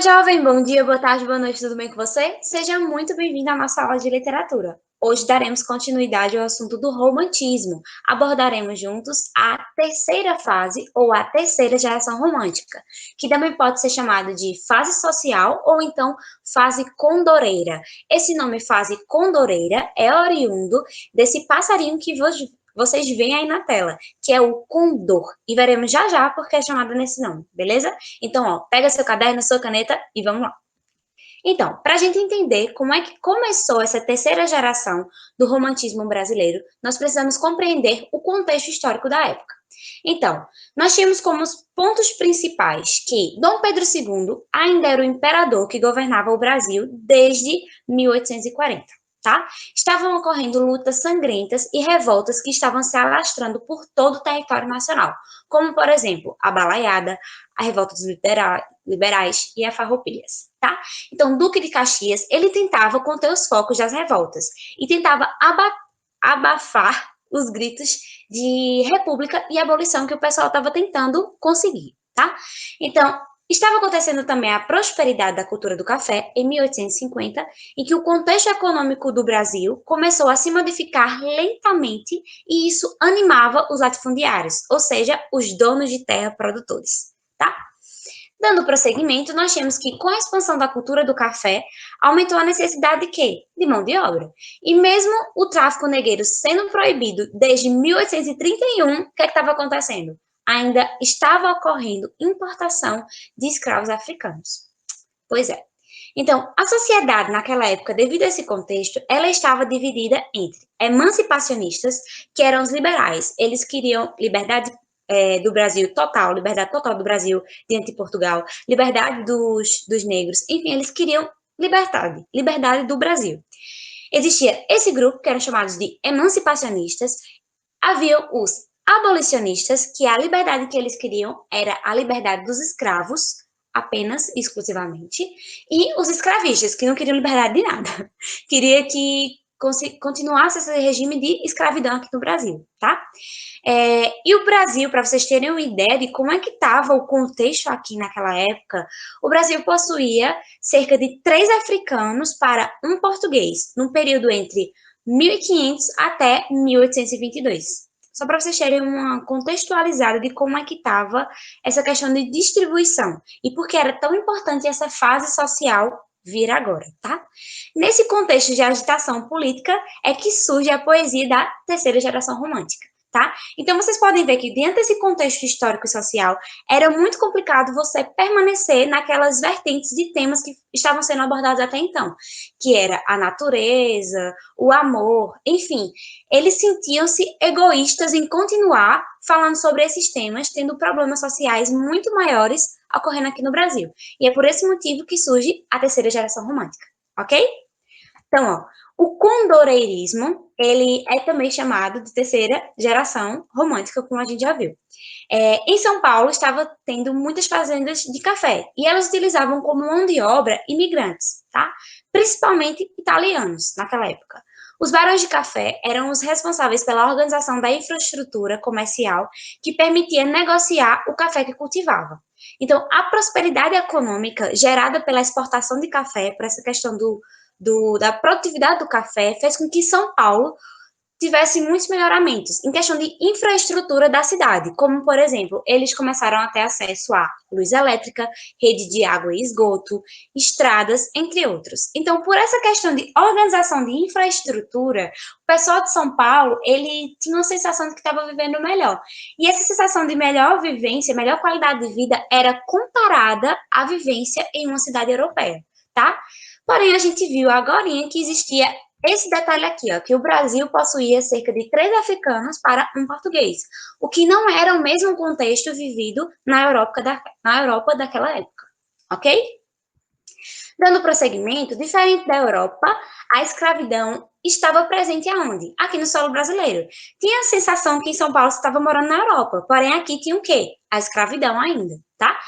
jovem, bom dia, boa tarde, boa noite, tudo bem com você? Seja muito bem-vindo à nossa aula de literatura. Hoje daremos continuidade ao assunto do romantismo. Abordaremos juntos a terceira fase ou a terceira geração romântica, que também pode ser chamada de fase social ou então fase condoreira. Esse nome fase condoreira é oriundo desse passarinho que vocês veem aí na tela, que é o condor. E veremos já já porque é chamado nesse nome, beleza? Então, ó, pega seu caderno, sua caneta e vamos lá. Então, para a gente entender como é que começou essa terceira geração do romantismo brasileiro, nós precisamos compreender o contexto histórico da época. Então, nós tínhamos como os pontos principais que Dom Pedro II ainda era o imperador que governava o Brasil desde 1840. Tá? Estavam ocorrendo lutas sangrentas e revoltas que estavam se alastrando por todo o território nacional, como, por exemplo, a Balaiada, a Revolta dos Liberais e a Farroupilhas, tá? Então, Duque de Caxias, ele tentava conter os focos das revoltas e tentava abafar os gritos de república e abolição que o pessoal estava tentando conseguir, tá? Então, estava acontecendo também a prosperidade da cultura do café em 1850, em que o contexto econômico do Brasil começou a se modificar lentamente e isso animava os latifundiários, ou seja, os donos de terra produtores, tá? Dando prosseguimento, nós temos que, com a expansão da cultura do café, aumentou a necessidade de quê? De mão de obra. E mesmo o tráfico negreiro sendo proibido desde 1831, o que é que estava acontecendo? Ainda estava ocorrendo importação de escravos africanos. Pois é. Então, a sociedade naquela época, devido a esse contexto, ela estava dividida entre emancipacionistas, que eram os liberais. Eles queriam liberdade do Brasil total, liberdade total do Brasil diante de Portugal, liberdade dos negros, enfim, eles queriam liberdade do Brasil. Existia esse grupo, que eram chamados de emancipacionistas, havia os abolicionistas, que a liberdade que eles queriam era a liberdade dos escravos, apenas, exclusivamente, e os escravistas, que não queriam liberdade de nada. Queria que continuasse esse regime de escravidão aqui no Brasil, tá? E o Brasil, para vocês terem uma ideia de como é que estava o contexto aqui naquela época, o Brasil possuía cerca de 3 africanos para um português, num período entre 1500 até 1822. Só para vocês terem uma contextualizada de como é que estava essa questão de distribuição e por que era tão importante essa fase social vir agora, tá? Nesse contexto de agitação política é que surge a poesia da terceira geração romântica. Tá? Então, vocês podem ver que, dentro desse contexto histórico e social, era muito complicado você permanecer naquelas vertentes de temas que estavam sendo abordados até então, que era a natureza, o amor, enfim. Eles sentiam-se egoístas em continuar falando sobre esses temas, tendo problemas sociais muito maiores ocorrendo aqui no Brasil. E é por esse motivo que surge a terceira geração romântica, ok? Então, ó, o condoreirismo, ele é também chamado de terceira geração romântica, como a gente já viu. Em São Paulo, estava tendo muitas fazendas de café, e elas utilizavam como mão de obra imigrantes, tá? Principalmente italianos, naquela época. Os barões de café eram os responsáveis pela organização da infraestrutura comercial que permitia negociar o café que cultivava. Então, a prosperidade econômica gerada pela exportação de café, por essa questão da produtividade do café, fez com que São Paulo tivesse muitos melhoramentos em questão de infraestrutura da cidade, como, por exemplo, eles começaram a ter acesso a luz elétrica, rede de água e esgoto, estradas, entre outros. Então, por essa questão de organização de infraestrutura, o pessoal de São Paulo, ele tinha uma sensação de que estava vivendo melhor. E essa sensação de melhor vivência, melhor qualidade de vida, era comparada à vivência em uma cidade europeia, tá? Porém, a gente viu agora que existia esse detalhe aqui, ó, que o Brasil possuía cerca de 3 africanos para um português, o que não era o mesmo contexto vivido na Europa daquela época, ok? Dando prosseguimento, diferente da Europa, a escravidão estava presente aonde? Aqui no solo brasileiro. Tinha a sensação que em São Paulo você estava morando na Europa, porém aqui tinha o quê? A escravidão ainda, tá?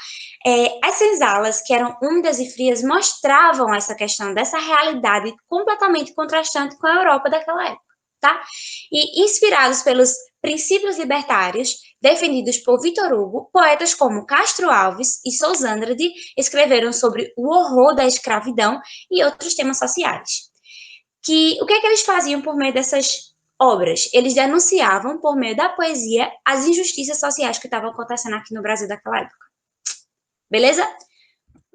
As senzalas, que eram úmidas e frias, mostravam essa questão dessa realidade completamente contrastante com a Europa daquela época, tá? E inspirados pelos princípios libertários defendidos por Victor Hugo, poetas como Castro Alves e Sousa Andrade escreveram sobre o horror da escravidão e outros temas sociais. O que é que eles faziam por meio dessas obras? Eles denunciavam, por meio da poesia, as injustiças sociais que estavam acontecendo aqui no Brasil daquela época. Beleza?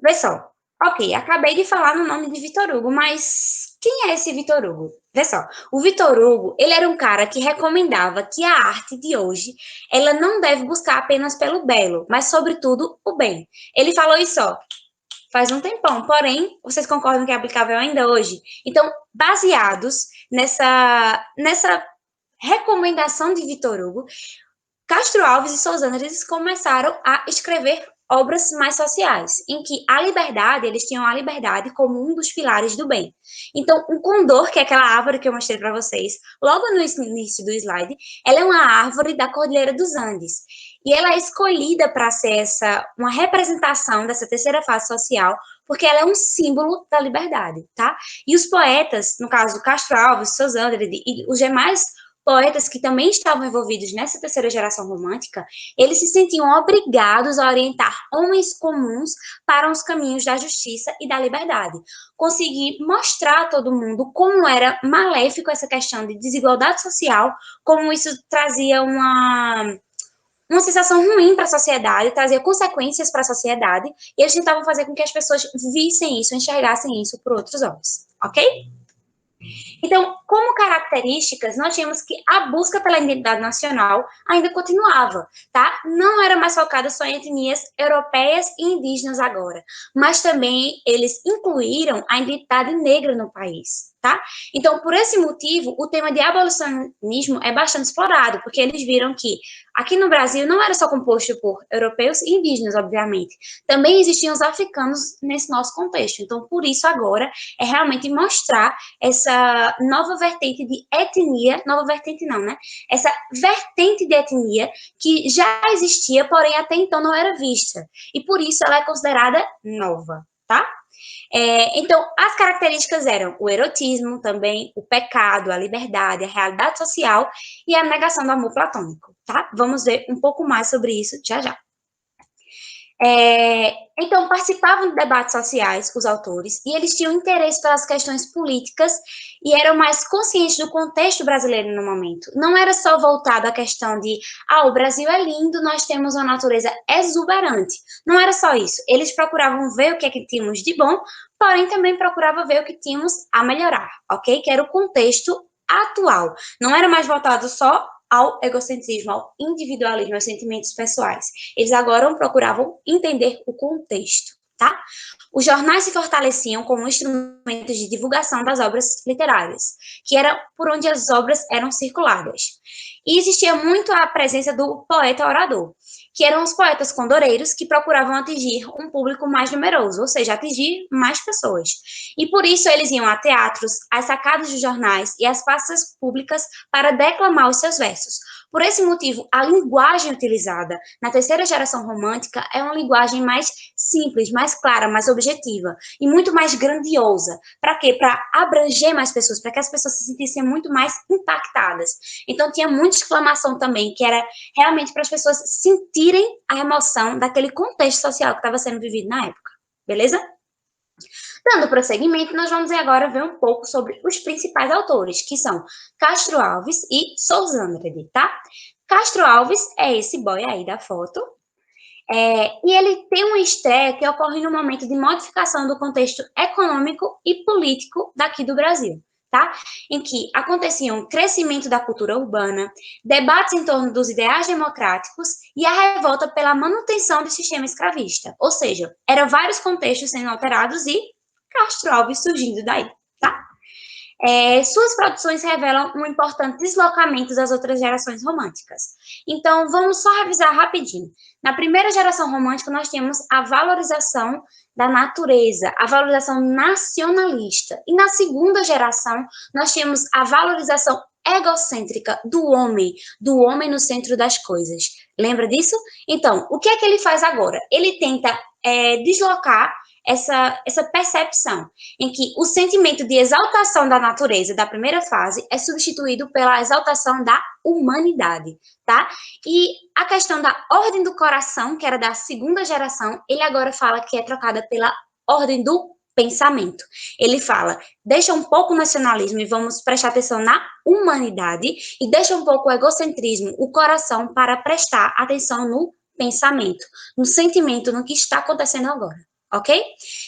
Vê só. Ok, acabei de falar no nome de Victor Hugo, mas quem é esse Victor Hugo? Vê só, o Victor Hugo, ele era um cara que recomendava que a arte de hoje, ela não deve buscar apenas pelo belo, mas sobretudo o bem. Ele falou isso, ó, faz um tempão, porém, vocês concordam que é aplicável ainda hoje? Então, baseados nessa recomendação de Victor Hugo, Castro Alves e Sousa Andrade começaram a escrever obras mais sociais, em que a liberdade, eles tinham a liberdade como um dos pilares do bem. Então, o condor, que é aquela árvore que eu mostrei para vocês, logo no início do slide, ela é uma árvore da Cordilheira dos Andes. E ela é escolhida para ser uma representação dessa terceira fase social, porque ela é um símbolo da liberdade, tá? E os poetas, no caso Castro Alves, Sousa Andrade e os demais poetas que também estavam envolvidos nessa terceira geração romântica, eles se sentiam obrigados a orientar homens comuns para os caminhos da justiça e da liberdade. Conseguir mostrar a todo mundo como era maléfico essa questão de desigualdade social, como isso trazia uma sensação ruim para a sociedade, trazia consequências para a sociedade, e eles tentavam fazer com que as pessoas vissem isso, enxergassem isso por outros olhos, ok? Então, como características, nós tínhamos que a busca pela identidade nacional ainda continuava, tá? Não era mais focada só em etnias europeias e indígenas agora, mas também eles incluíram a identidade negra no país, tá? Então, por esse motivo, o tema de abolicionismo é bastante explorado, porque eles viram que aqui no Brasil não era só composto por europeus e indígenas, obviamente. Também existiam os africanos nesse nosso contexto. Então, por isso, agora, é realmente mostrar essa nova vertente de etnia, nova vertente não, né? Essa vertente de etnia que já existia, porém até então não era vista. E por isso ela é considerada nova, tá? Então, as características eram o erotismo, também o pecado, a liberdade, a realidade social e a negação do amor platônico, tá? Vamos ver um pouco mais sobre isso já já. Então, participavam de debates sociais, os autores, e eles tinham interesse pelas questões políticas e eram mais conscientes do contexto brasileiro no momento. Não era só voltado à questão de, o Brasil é lindo, nós temos uma natureza exuberante. Não era só isso. Eles procuravam ver o que é que tínhamos de bom, porém também procuravam ver o que tínhamos a melhorar, ok? Que era o contexto atual. Não era mais voltado só ao egocentrismo, ao individualismo, aos sentimentos pessoais. Eles agora procuravam entender o contexto, tá? Os jornais se fortaleciam como instrumentos de divulgação das obras literárias, que era por onde as obras eram circuladas. E existia muito a presença do poeta-orador, que eram os poetas condoreiros que procuravam atingir um público mais numeroso, ou seja, atingir mais pessoas. E por isso eles iam a teatros, às sacadas de jornais e às praças públicas para declamar os seus versos. Por esse motivo, a linguagem utilizada na terceira geração romântica é uma linguagem mais simples, mais clara, mais objetiva e muito mais grandiosa. Para quê? Para abranger mais pessoas, para que as pessoas se sentissem muito mais impactadas. Então, tinha muita exclamação também, que era realmente para as pessoas sentirem a emoção daquele contexto social que estava sendo vivido na época. Beleza? Dando prosseguimento, nós vamos agora ver um pouco sobre os principais autores, que são Castro Alves e Sousa Andrade, tá? Castro Alves é esse boy aí da foto, e ele tem uma estreia que ocorre no momento de modificação do contexto econômico e político daqui do Brasil, tá? Em que acontecia um crescimento da cultura urbana, debates em torno dos ideais democráticos e a revolta pela manutenção do sistema escravista. Ou seja, eram vários contextos sendo alterados e Castro Alves surgindo daí, tá? Suas produções revelam um importante deslocamento das outras gerações românticas. Então, vamos só revisar rapidinho. Na primeira geração romântica, nós temos a valorização da natureza, a valorização nacionalista. E na segunda geração, nós temos a valorização egocêntrica do homem no centro das coisas. Lembra disso? Então, o que é que ele faz agora? Ele tenta deslocar essa percepção em que o sentimento de exaltação da natureza da primeira fase é substituído pela exaltação da humanidade, tá? E a questão da ordem do coração, que era da segunda geração, ele agora fala que é trocada pela ordem do pensamento. Ele fala, deixa um pouco o nacionalismo e vamos prestar atenção na humanidade e deixa um pouco o egocentrismo, o coração, para prestar atenção no pensamento, no sentimento, no que está acontecendo agora, ok?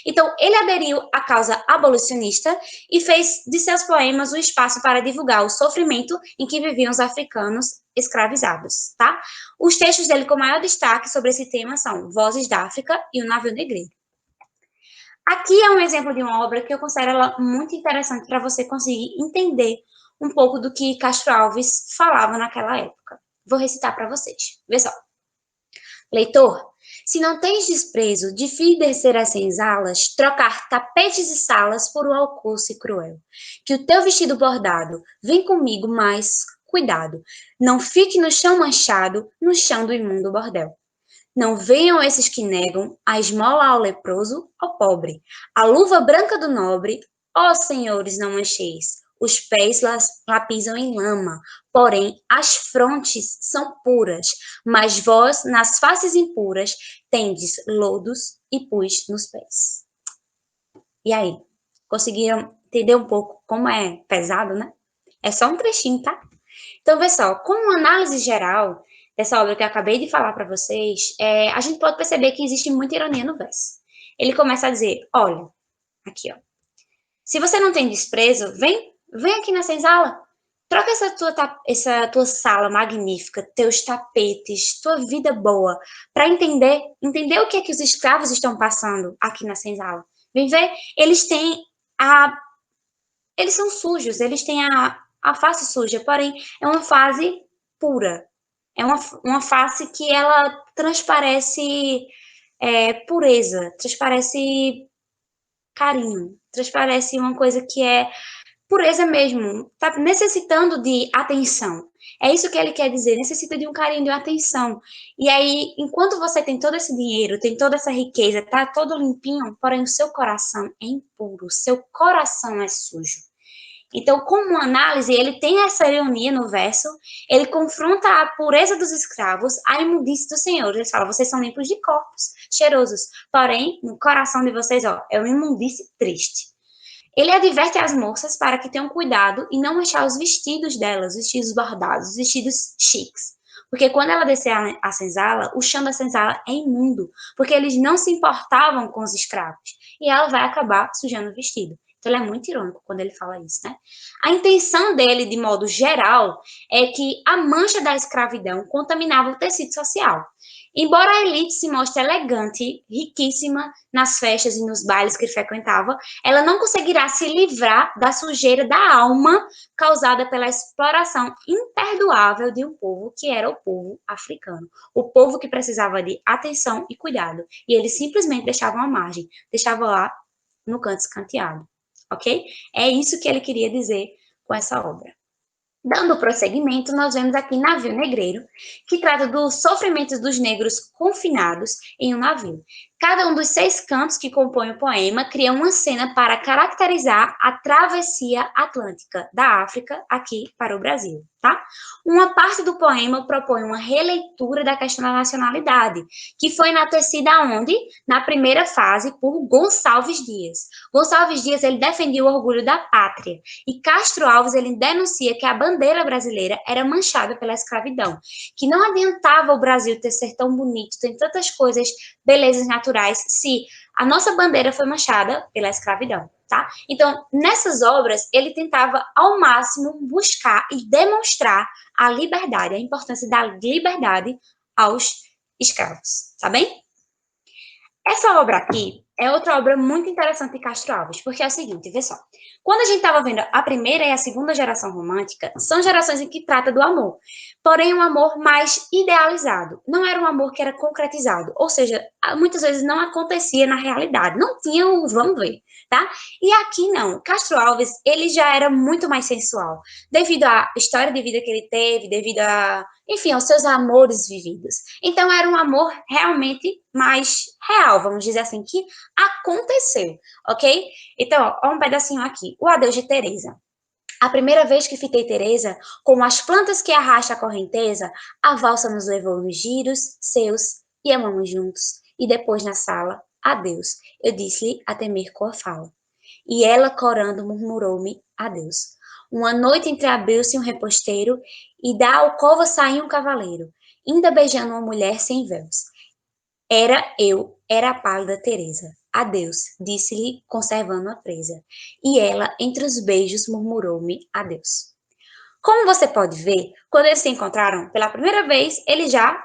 Então, ele aderiu à causa abolicionista e fez de seus poemas um espaço para divulgar o sofrimento em que viviam os africanos escravizados, tá? Os textos dele com maior destaque sobre esse tema são Vozes da África e O Navio Negreiro. Aqui é um exemplo de uma obra que eu considero ela muito interessante para você conseguir entender um pouco do que Castro Alves falava naquela época. Vou recitar para vocês. Vê só. Leitor, se não tens desprezo de fim descer as senzalas, trocar tapetes e salas por um alcouce cruel, que o teu vestido bordado vem comigo, mas cuidado, não fique no chão manchado, no chão do imundo bordel. Não venham esses que negam a esmola ao leproso, ao pobre, a luva branca do nobre, ó senhores, não mancheis. Os pés lá pisam em lama, porém as frontes são puras, mas vós, nas faces impuras, tendes lodos e pus nos pés. E aí, conseguiram entender um pouco como é pesado, né? É só um trechinho, tá? Então, vê só, como análise geral dessa obra que eu acabei de falar para vocês, a gente pode perceber que existe muita ironia no verso. Ele começa a dizer, olha, aqui, ó, se você não tem desprezo, vem aqui na senzala, troca essa tua sala magnífica, teus tapetes, tua vida boa, para entender o que é que os escravos estão passando aqui na senzala. Vem ver, eles são sujos, eles têm a face suja, porém é uma fase pura. É uma face que ela transparece pureza, transparece carinho, transparece uma coisa que é pureza mesmo, tá necessitando de atenção. É isso que ele quer dizer, necessita de um carinho, de uma atenção. E aí, enquanto você tem todo esse dinheiro, tem toda essa riqueza, tá todo limpinho, porém o seu coração é impuro, o seu coração é sujo. Então, como análise, ele tem essa ironia no verso, ele confronta a pureza dos escravos à imundície dos senhores. Ele fala, vocês são limpos de corpos, cheirosos, porém, no coração de vocês, ó, é uma imundície triste. Ele adverte as moças para que tenham cuidado e não manchar os vestidos delas, os vestidos bordados, os vestidos chiques. Porque quando ela descer a senzala, o chão da senzala é imundo, porque eles não se importavam com os escravos. E ela vai acabar sujando o vestido. Então, ele é muito irônico quando ele fala isso, né? A intenção dele, de modo geral, é que a mancha da escravidão contaminava o tecido social. Embora a elite se mostre elegante, riquíssima nas festas e nos bailes que ele frequentava, ela não conseguirá se livrar da sujeira da alma causada pela exploração imperdoável de um povo que era o povo africano. O povo que precisava de atenção e cuidado. E eles simplesmente deixavam à margem, deixavam lá no canto escanteado. Ok? É isso que ele queria dizer com essa obra. Dando prosseguimento, nós vemos aqui Navio Negreiro, que trata dos sofrimentos dos negros confinados em um navio. Cada um dos 6 cantos que compõem o poema cria uma cena para caracterizar a travessia atlântica da África aqui para o Brasil, tá? Uma parte do poema propõe uma releitura da questão da nacionalidade, que foi enaltecida onde? Na primeira fase por Gonçalves Dias. Gonçalves Dias, ele defendia o orgulho da pátria, e Castro Alves, ele denuncia que a bandeira brasileira era manchada pela escravidão, que não adiantava o Brasil ter ser tão bonito, tem tantas coisas, belezas naturais, se a nossa bandeira foi manchada pela escravidão, tá? Então, nessas obras, ele tentava ao máximo buscar e demonstrar a liberdade, a importância da liberdade aos escravos, tá bem? Essa obra aqui é outra obra muito interessante de Castro Alves, porque é o seguinte, vê só. Quando a gente estava vendo a primeira e a segunda geração romântica, são gerações em que trata do amor, porém um amor mais idealizado. Não era um amor que era concretizado, ou seja, muitas vezes não acontecia na realidade, não tinha o vamos ver, tá? E aqui não, Castro Alves, ele já era muito mais sensual, devido à história de vida que ele teve, devido a, enfim, aos seus amores vividos. Então era um amor realmente mais real, vamos dizer assim, que aconteceu, ok? Então, ó um pedacinho aqui. O adeus de Teresa. A primeira vez que fitei Teresa, como as plantas que arrasta a correnteza, a valsa nos levou nos giros seus e amamos juntos. E depois na sala, adeus, eu disse-lhe a temer com a fala. E ela, corando, murmurou-me adeus. Uma noite entreabriu-se um reposteiro, e da alcova saiu um cavaleiro, ainda beijando uma mulher sem véus. Era a pálida Teresa. Adeus, disse-lhe, conservando-a presa. E ela, entre os beijos, murmurou-me adeus. Como você pode ver, quando eles se encontraram pela primeira vez, eles já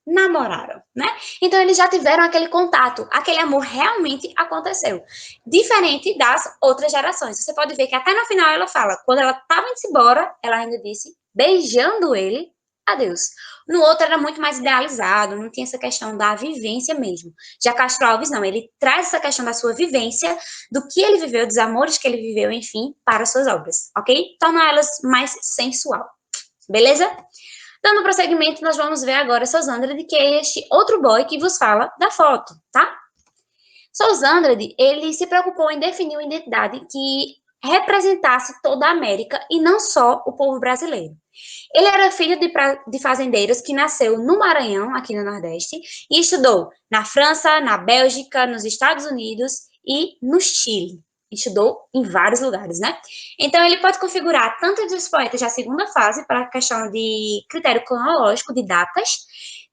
namoraram, né? Então eles já tiveram aquele contato, aquele amor realmente aconteceu. Diferente das outras gerações. Você pode ver que até no final ela fala, quando ela estava indo embora, ela ainda disse, beijando ele, adeus. No outro era muito mais idealizado, não tinha essa questão da vivência mesmo. Já Castro Alves não, ele traz essa questão da sua vivência, do que ele viveu, dos amores que ele viveu, enfim, para suas obras, ok? Torna elas mais sensual. Beleza? Dando prosseguimento, nós vamos ver agora Sosândrede, que é este outro boy que vos fala da foto, tá? Sosândrede, ele se preocupou em definir uma identidade que representasse toda a América e não só o povo brasileiro. Ele era filho de fazendeiros que nasceu no Maranhão, aqui no Nordeste, e estudou na França, na Bélgica, nos Estados Unidos e no Chile. Estudou em vários lugares, né? Então, ele pode configurar tanto dos poetas da segunda fase, para a questão de critério cronológico, de datas,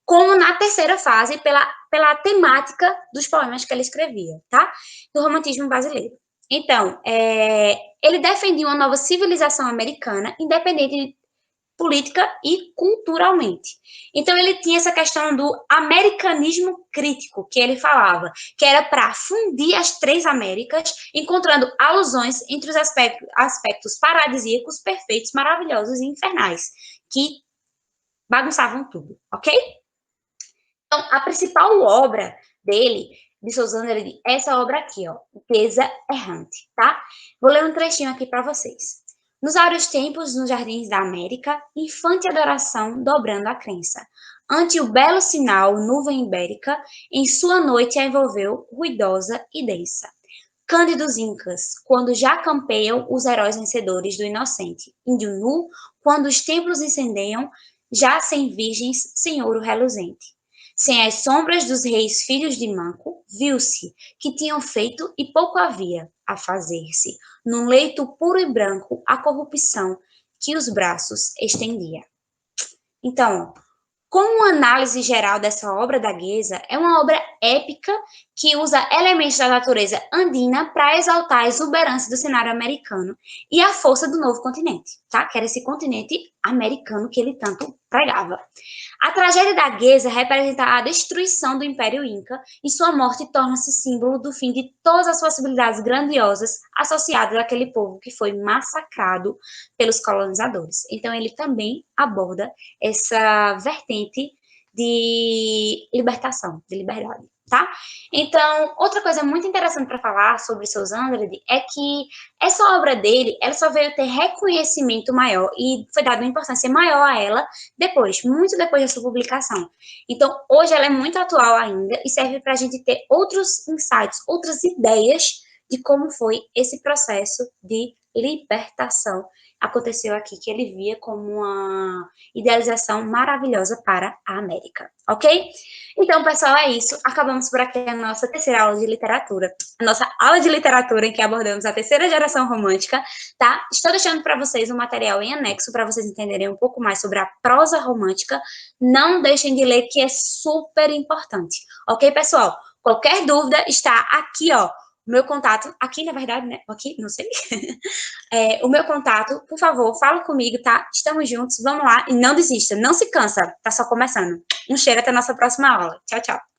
como na terceira fase, pela temática dos poemas que ele escrevia, tá? Do romantismo brasileiro. Então, ele defendia uma nova civilização americana, independente política e culturalmente. Então, ele tinha essa questão do americanismo crítico, que ele falava, que era para fundir as três Américas, encontrando alusões entre os aspectos paradisíacos, perfeitos, maravilhosos e infernais, que bagunçavam tudo, ok? Então, a principal obra dele, de Sosândrede, é essa obra aqui, ó, Deza Errante, tá? Vou ler um trechinho aqui para vocês. Nos áureos tempos, nos jardins da América, infante adoração dobrando a crença. Ante o belo sinal, nuvem ibérica, em sua noite a envolveu, ruidosa e densa. Cândidos incas, quando já campeiam os heróis vencedores do inocente. Índio nu, quando os templos incendeiam, já sem virgens, sem ouro reluzente. Sem as sombras dos reis filhos de Manco, viu-se que tinham feito e pouco havia a fazer-se, num leito puro e branco, a corrupção que os braços estendia. Então, como uma análise geral dessa obra da Gueza, é uma obra épica que usa elementos da natureza andina para exaltar a exuberância do cenário americano e a força do novo continente, tá? Que era esse continente americano que ele tanto pregava. A tragédia da Gueza representa a destruição do Império Inca e sua morte torna-se símbolo do fim de todas as possibilidades grandiosas associadas àquele povo que foi massacrado pelos colonizadores. Então, ele também aborda essa vertente de libertação, de liberdade, tá? Então, outra coisa muito interessante para falar sobre Sosândrede é que essa obra dele, ela só veio ter reconhecimento maior e foi dada uma importância maior a ela depois, muito depois da sua publicação. Então, hoje ela é muito atual ainda e serve para a gente ter outros insights, outras ideias de como foi esse processo de libertação aconteceu aqui, que ele via como uma idealização maravilhosa para a América, ok? Então, pessoal, é isso. Acabamos por aqui a nossa terceira aula de literatura. A nossa aula de literatura em que abordamos a terceira geração romântica, tá? Estou deixando para vocês um material em anexo para vocês entenderem um pouco mais sobre a prosa romântica. Não deixem de ler, que é super importante, ok, pessoal? Qualquer dúvida está aqui, ó. O meu contato, aqui na verdade, né? Aqui, não sei. O meu contato, por favor, fala comigo, tá? Estamos juntos, vamos lá e não desista, não se cansa, tá só começando. Um cheiro, até a nossa próxima aula. Tchau, tchau.